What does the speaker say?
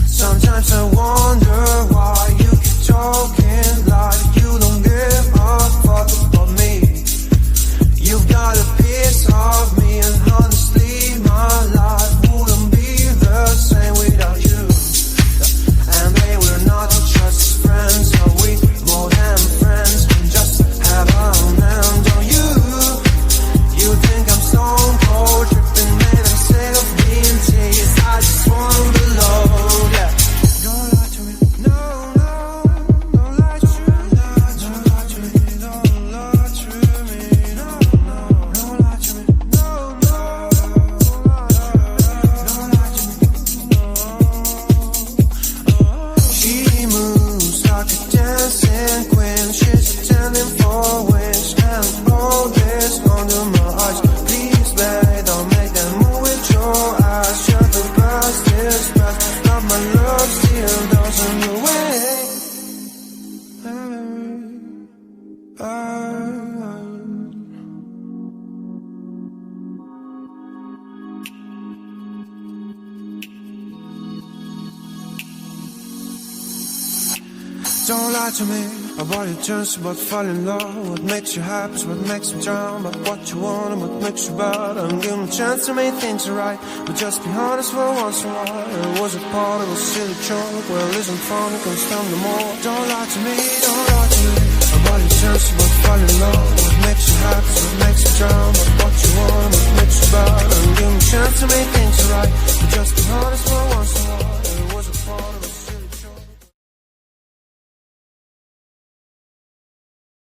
Sometimes I wonder why you keep talking like you don't give a fuck about me. You've got a piece of me, and honestly my life wouldn't be the same without you. And babe, we're not just friends, are we more than friends? We just have a man, don't you? You think I'm stone cold, tripping, made I'm sick of being teased. I just wanna be loved, yeah. Don't lie to me, no, no, don't lie to me, don't lie to me, don't lie to me, no, no, don't lie to me, no, no, don't lie to me, no. She moves like a dancing queen, she's attending for wings, and all this under my eyes. Please, babe, don't make that move with your eyes. You're the best, is best, but my love still doesn't know way. Don't lie to me about your turns, about falling in love. What makes you happy is what makes you drown. But what you want and what makes you bad. I'm giving a chance to make things right, but just be honest for once in a while. It was a part of a silly joke. Well, isn't fun, it can stand no more. Don't lie to me, don't lie to me about your turns, about falling in love. What makes you happy is what